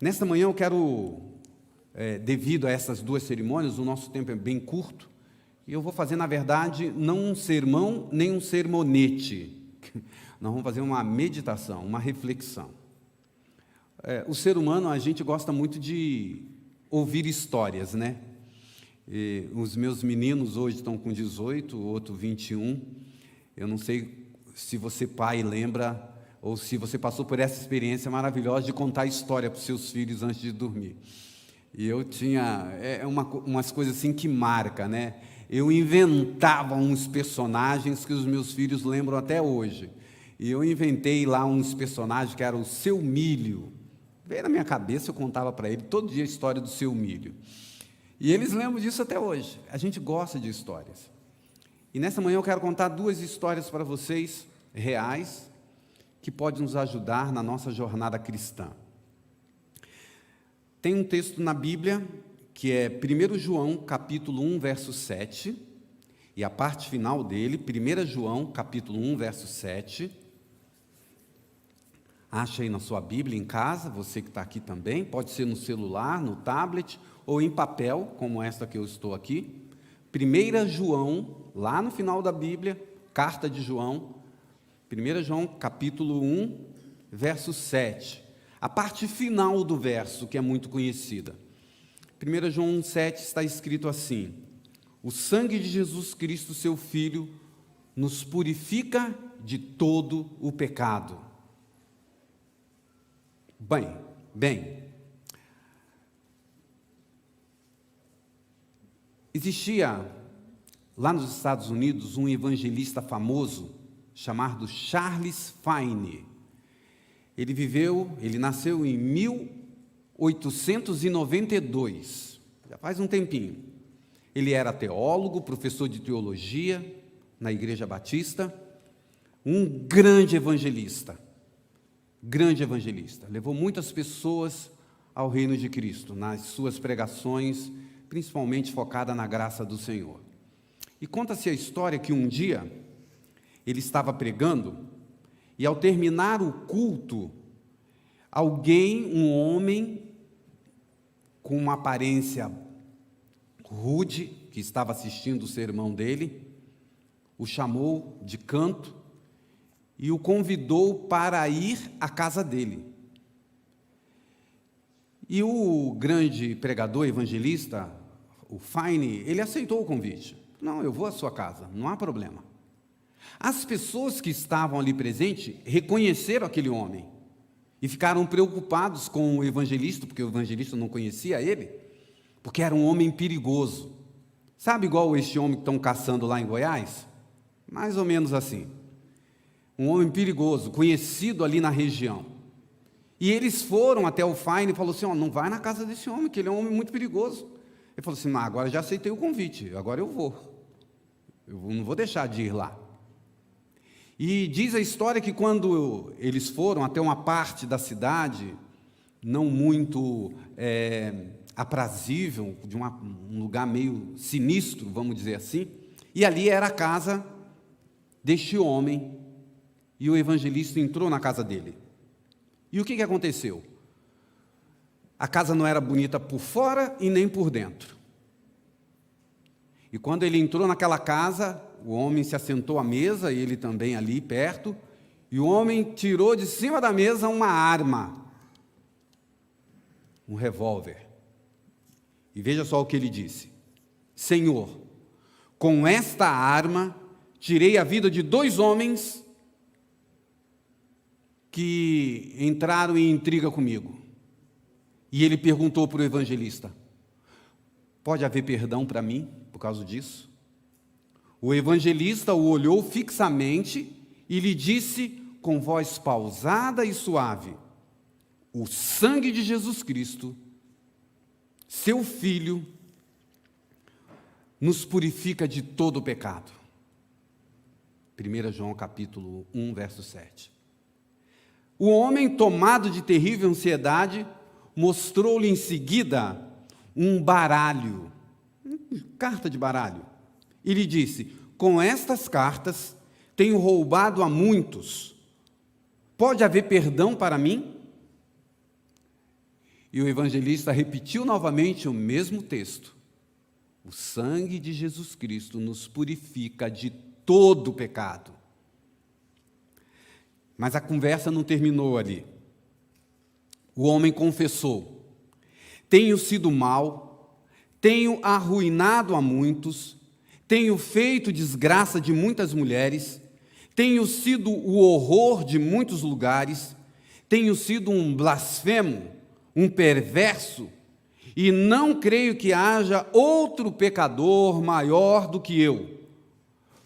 Nesta manhã eu quero, devido a essas duas cerimônias, o nosso tempo é bem curto, e eu vou fazer, na verdade, não um sermão, nem um sermonete. Nós vamos fazer uma meditação, uma reflexão. O ser humano, a gente gosta muito de ouvir histórias, né? E os meus meninos hoje estão com 18, o outro 21. Eu não sei se você, pai, lembra, ou se você passou por essa experiência maravilhosa de contar história para os seus filhos antes de dormir. E eu tinha umas coisas assim que marca, né? Eu inventava uns personagens que os meus filhos lembram até hoje. E eu inventei lá uns personagens que eram o Seu Milho. Veio na minha cabeça, eu contava para ele todo dia a história do Seu Milho. E eles lembram disso até hoje. A gente gosta de histórias. E nessa manhã eu quero contar duas histórias para vocês, reais, que podem nos ajudar na nossa jornada cristã. Tem um texto na Bíblia, que é 1 João, capítulo 1, verso 7, e a parte final dele, 1 João, capítulo 1, verso 7. Acha aí na sua Bíblia, em casa, você que está aqui também, pode ser no celular, no tablet, ou em papel, como esta que eu estou aqui. 1 João, lá no final da Bíblia, carta de João, 1 João, capítulo 1, verso 7. A parte final do verso, que é muito conhecida. 1 João 1, 7 está escrito assim: o sangue de Jesus Cristo, seu Filho, nos purifica de todo o pecado. Bem, existia lá nos Estados Unidos um evangelista famoso chamado Charles Finney. Ele nasceu em 1892, já faz um tempinho. Ele era teólogo, professor de teologia na Igreja Batista, um grande evangelista, levou muitas pessoas ao reino de Cristo, nas suas pregações, principalmente focada na graça do Senhor. E conta-se a história que um dia ele estava pregando, e ao terminar o culto, um homem com uma aparência rude, que estava assistindo o sermão dele, o chamou de canto e o convidou para ir à casa dele. E o grande pregador, evangelista, o Finney, ele aceitou o convite. Não, eu vou à sua casa, não há problema. As pessoas que estavam ali presentes reconheceram aquele homem e ficaram preocupados com o evangelista, porque o evangelista não conhecia ele, porque era um homem perigoso. Sabe igual este homem que estão caçando lá em Goiás? Mais ou menos assim. Um homem perigoso, conhecido ali na região. E eles foram até o Finney e falaram assim: não vai na casa desse homem, que ele é um homem muito perigoso. Ele falou assim: agora já aceitei o convite, agora eu vou. Eu não vou deixar de ir lá. E diz a história que quando eles foram até uma parte da cidade, não muito aprazível, de um lugar meio sinistro, vamos dizer assim, e ali era a casa deste homem, e o evangelista entrou na casa dele. E o que aconteceu? A casa não era bonita por fora e nem por dentro. E quando ele entrou naquela casa, o homem se assentou à mesa, e ele também ali perto, e o homem tirou de cima da mesa uma arma, um revólver. E veja só o que ele disse: Senhor, com esta arma tirei a vida de 2 homens que entraram em intriga comigo. E ele perguntou para o evangelista: pode haver perdão para mim por causa disso? O evangelista o olhou fixamente e lhe disse com voz pausada e suave: o sangue de Jesus Cristo, seu Filho, nos purifica de todo o pecado. 1 João capítulo 1, verso 7. O homem, tomado de terrível ansiedade, mostrou-lhe em seguida um baralho, carta de baralho, e lhe disse: com estas cartas tenho roubado a muitos, pode haver perdão para mim? E o evangelista repetiu novamente o mesmo texto. O sangue de Jesus Cristo nos purifica de todo pecado. Mas a conversa não terminou ali. O homem confessou: tenho sido mau, tenho arruinado a muitos, tenho feito desgraça de muitas mulheres, tenho sido o horror de muitos lugares, tenho sido um blasfemo, um perverso, e não creio que haja outro pecador maior do que eu.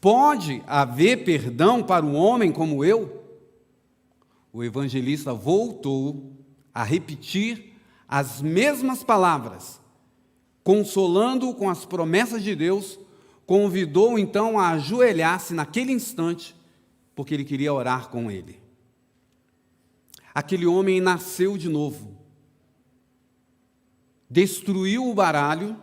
Pode haver perdão para um homem como eu? O evangelista voltou a repetir as mesmas palavras, consolando-o com as promessas de Deus, convidou então a ajoelhar-se naquele instante, porque ele queria orar com ele. Aquele homem nasceu de novo, destruiu o baralho,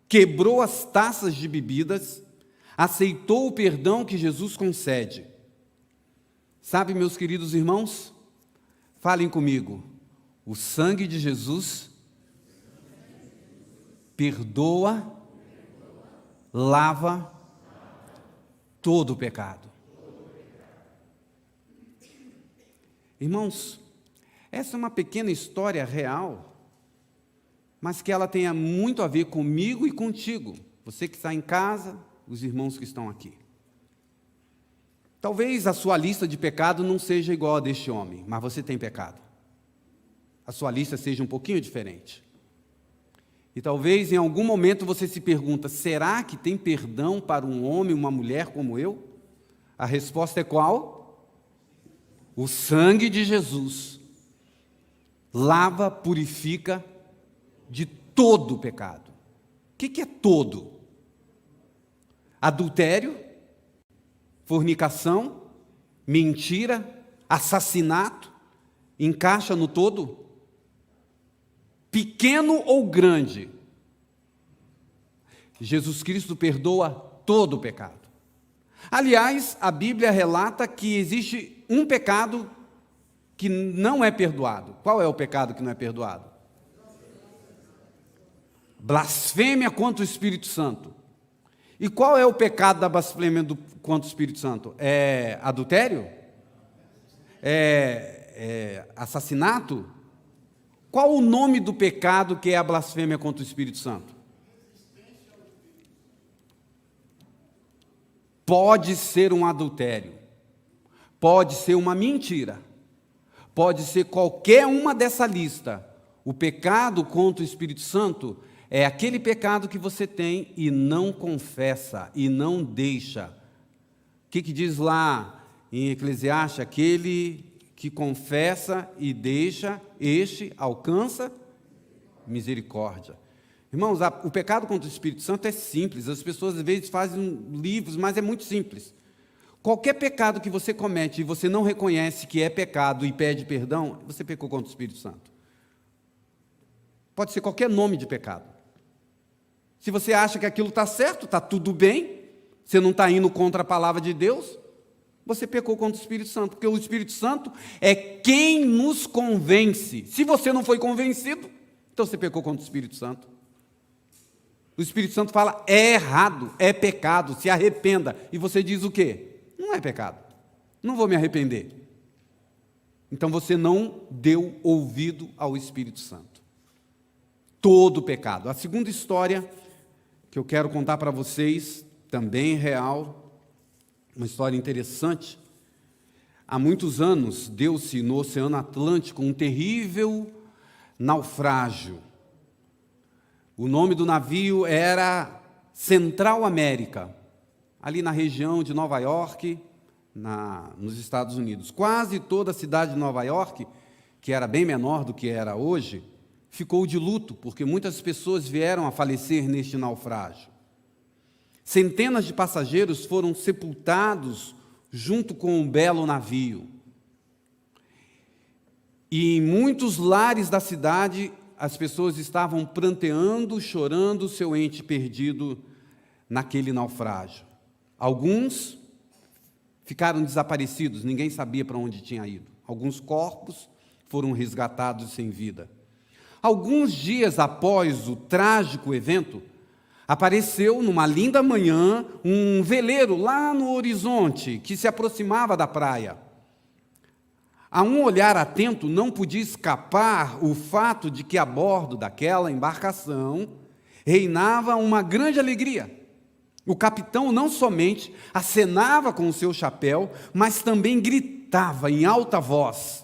quebrou as taças de bebidas, aceitou o perdão que Jesus concede. Sabe, meus queridos irmãos, falem comigo, o sangue de Jesus perdoa, lava todo o pecado. Irmãos, essa é uma pequena história real, mas que ela tenha muito a ver comigo e contigo, você que está em casa, os irmãos que estão aqui. Talvez a sua lista de pecado não seja igual a deste homem, mas você tem pecado. A sua lista seja um pouquinho diferente. E talvez em algum momento você se pergunta: será que tem perdão para um homem, uma mulher como eu? A resposta é qual? O sangue de Jesus lava, purifica de todo o pecado. O que é todo? Adultério, fornicação, mentira, assassinato, encaixa no todo? Pequeno ou grande, Jesus Cristo perdoa todo o pecado. Aliás, a Bíblia relata que existe um pecado que não é perdoado. Qual é o pecado que não é perdoado? Blasfêmia contra o Espírito Santo. E qual é o pecado da blasfêmia contra o Espírito Santo? É adultério? É assassinato? Qual o nome do pecado que é a blasfêmia contra o Espírito Santo? Pode ser um adultério, pode ser uma mentira, pode ser qualquer uma dessa lista. O pecado contra o Espírito Santo é aquele pecado que você tem e não confessa, e não deixa. O que diz lá em Eclesiastes? Aquele que confessa e deixa, este alcança misericórdia. Irmãos, o pecado contra o Espírito Santo é simples. As pessoas às vezes fazem livros, mas é muito simples. Qualquer pecado que você comete e você não reconhece que é pecado e pede perdão, você pecou contra o Espírito Santo. Pode ser qualquer nome de pecado. Se você acha que aquilo está certo, está tudo bem, você não está indo contra a palavra de Deus, você pecou contra o Espírito Santo, porque o Espírito Santo é quem nos convence. Se você não foi convencido, então você pecou contra o Espírito Santo. O Espírito Santo fala: é errado, é pecado, se arrependa. E você diz o quê? Não é pecado, não vou me arrepender. Então você não deu ouvido ao Espírito Santo. Todo pecado. A segunda história que eu quero contar para vocês, também real, uma história interessante. Há muitos anos deu-se no Oceano Atlântico um terrível naufrágio. O nome do navio era Central América, ali na região de Nova York, nos Estados Unidos. Quase toda a cidade de Nova York, que era bem menor do que era hoje, ficou de luto, porque muitas pessoas vieram a falecer neste naufrágio. Centenas de passageiros foram sepultados junto com um belo navio. E em muitos lares da cidade, as pessoas estavam pranteando, chorando o seu ente perdido naquele naufrágio. Alguns ficaram desaparecidos, ninguém sabia para onde tinha ido. Alguns corpos foram resgatados sem vida. Alguns dias após o trágico evento, apareceu numa linda manhã um veleiro lá no horizonte que se aproximava da praia. A um olhar atento não podia escapar o fato de que a bordo daquela embarcação reinava uma grande alegria. O capitão não somente acenava com o seu chapéu, mas também gritava em alta voz.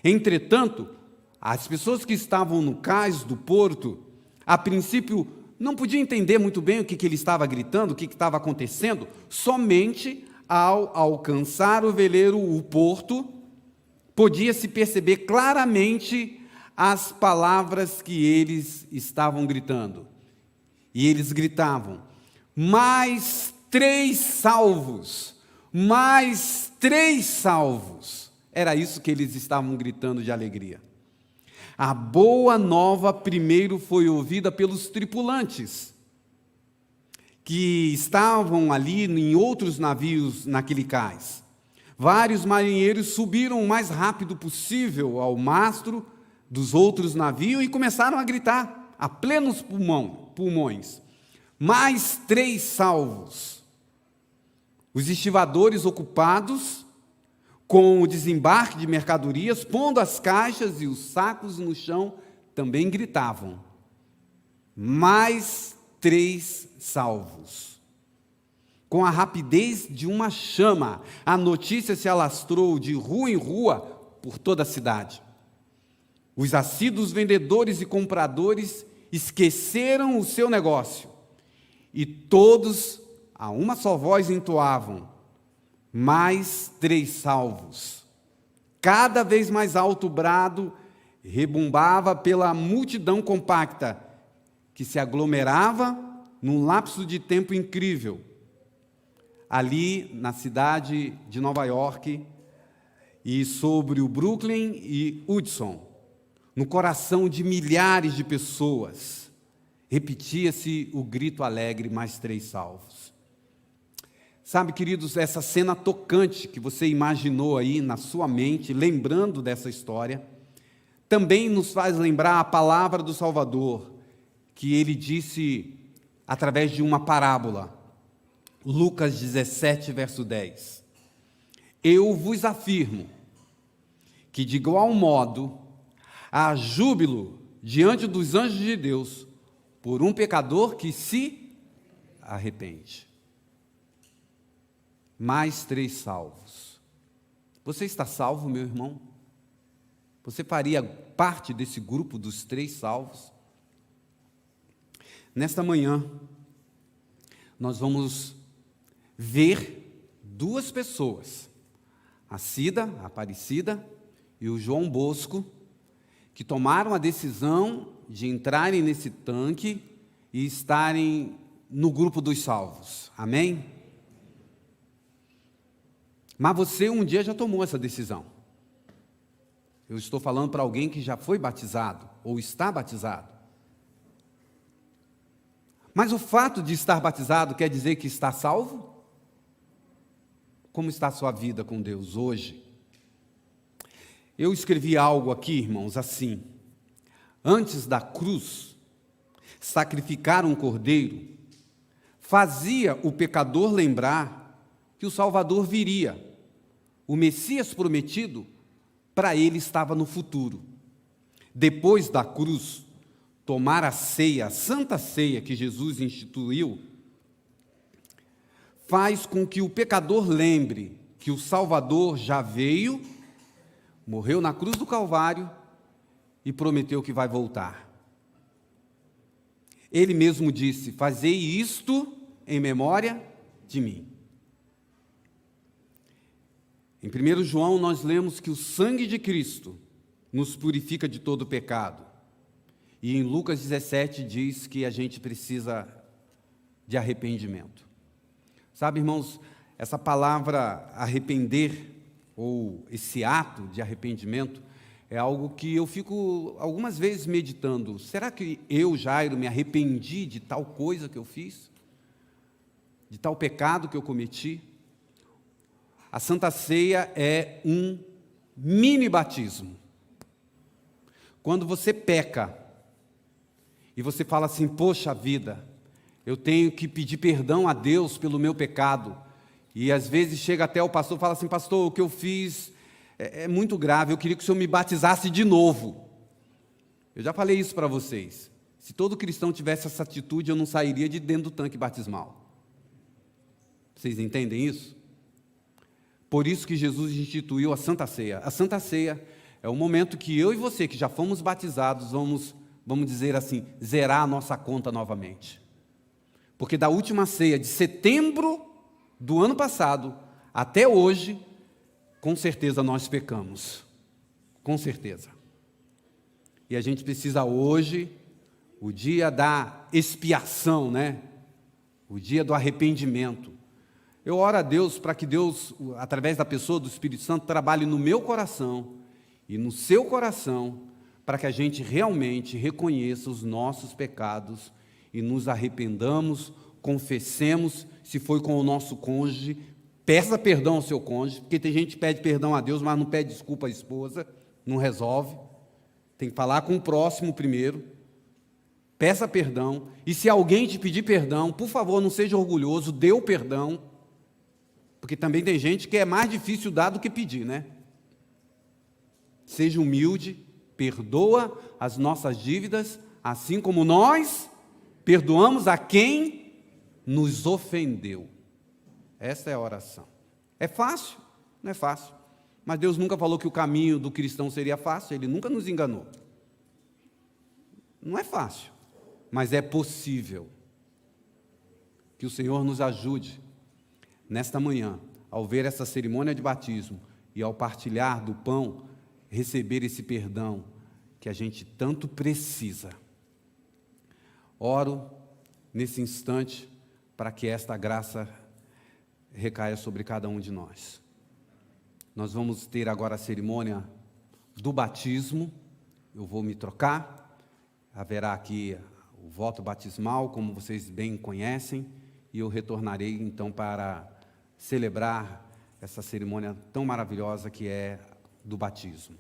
Entretanto, as pessoas que estavam no cais do porto, a princípio, não podiam entender muito bem o que ele estava gritando, o que estava acontecendo. Somente ao alcançar o veleiro, o porto, podia-se perceber claramente as palavras que eles estavam gritando. E eles gritavam: mais 3 salvos, mais 3 salvos. Era isso que eles estavam gritando de alegria. A boa nova primeiro foi ouvida pelos tripulantes, que estavam ali em outros navios naquele cais. Vários marinheiros subiram o mais rápido possível ao mastro dos outros navios e começaram a gritar a plenos pulmões: mais 3 salvos. Os estivadores ocupados com o desembarque de mercadorias, pondo as caixas e os sacos no chão, também gritavam: mais 3 salvos. Com a rapidez de uma chama, a notícia se alastrou de rua em rua por toda a cidade. Os assíduos vendedores e compradores esqueceram o seu negócio e todos, a uma só voz, entoavam: mais 3 salvos. Cada vez mais alto o brado rebumbava pela multidão compacta, que se aglomerava num lapso de tempo incrível, ali na cidade de Nova York e sobre o Brooklyn e Hudson, no coração de milhares de pessoas, repetia-se o grito alegre: mais 3 salvos. Sabe, queridos, essa cena tocante que você imaginou aí na sua mente, lembrando dessa história, também nos faz lembrar a palavra do Salvador, que ele disse através de uma parábola. Lucas 17, verso 10. Eu vos afirmo que, de igual modo, há júbilo diante dos anjos de Deus por um pecador que se arrepende. Mais 3 salvos. Você está salvo, meu irmão? Você faria parte desse grupo dos 3 salvos? Nesta manhã, nós vamos ver 2 pessoas, a Cida, a Aparecida, e o João Bosco, que tomaram a decisão de entrarem nesse tanque e estarem no grupo dos salvos. Amém? Mas você um dia já tomou essa decisão. Eu estou falando para alguém que já foi batizado ou está batizado. Mas o fato de estar batizado quer dizer que está salvo? Como está a sua vida com Deus hoje? Eu escrevi algo aqui, irmãos, assim: antes da cruz, sacrificar um cordeiro fazia o pecador lembrar que o Salvador viria. O Messias prometido para ele estava no futuro. Depois da cruz, tomar a ceia, a santa ceia que Jesus instituiu, faz com que o pecador lembre que o Salvador já veio, morreu na cruz do Calvário e prometeu que vai voltar. Ele mesmo disse: fazei isto em memória de mim. Em 1 João nós lemos que o sangue de Cristo nos purifica de todo pecado. E em Lucas 17 diz que a gente precisa de arrependimento. Sabe, irmãos, essa palavra arrepender, ou esse ato de arrependimento, é algo que eu fico algumas vezes meditando. Será que eu, Jairo, me arrependi de tal coisa que eu fiz? De tal pecado que eu cometi? A Santa Ceia é um mini batismo. Quando você peca e você fala assim: poxa vida, eu tenho que pedir perdão a Deus pelo meu pecado. E às vezes chega até o pastor e fala assim: pastor, o que eu fiz é muito grave, eu queria que o senhor me batizasse de novo. Eu já falei isso para vocês. Se todo cristão tivesse essa atitude, eu não sairia de dentro do tanque batismal. Vocês entendem isso? Por isso que Jesus instituiu a Santa Ceia. A Santa Ceia é o momento que eu e você, que já fomos batizados, vamos dizer assim, zerar a nossa conta novamente. Porque da última ceia de setembro do ano passado até hoje, com certeza nós pecamos. Com certeza. E a gente precisa hoje, o dia da expiação, né? O dia do arrependimento. Eu oro a Deus para que Deus, através da pessoa do Espírito Santo, trabalhe no meu coração e no seu coração, para que a gente realmente reconheça os nossos pecados e nos arrependamos, confessemos, se foi com o nosso cônjuge, peça perdão ao seu cônjuge, porque tem gente que pede perdão a Deus, mas não pede desculpa à esposa, não resolve. Tem que falar com o próximo primeiro, peça perdão, e se alguém te pedir perdão, por favor, não seja orgulhoso, dê o perdão, porque também tem gente que é mais difícil dar do que pedir, né? Seja humilde, perdoa as nossas dívidas, assim como nós perdoamos a quem nos ofendeu. Essa é a oração. É fácil? Não é fácil. Mas Deus nunca falou que o caminho do cristão seria fácil, Ele nunca nos enganou. Não é fácil, mas é possível. Que o Senhor nos ajude, nesta manhã, ao ver essa cerimônia de batismo e ao partilhar do pão, receber esse perdão que a gente tanto precisa. Oro nesse instante para que esta graça recaia sobre cada um de nós. Nós vamos ter agora a cerimônia do batismo. Eu vou me trocar, haverá aqui o voto batismal, como vocês bem conhecem, e eu retornarei então para celebrar essa cerimônia tão maravilhosa que é do batismo.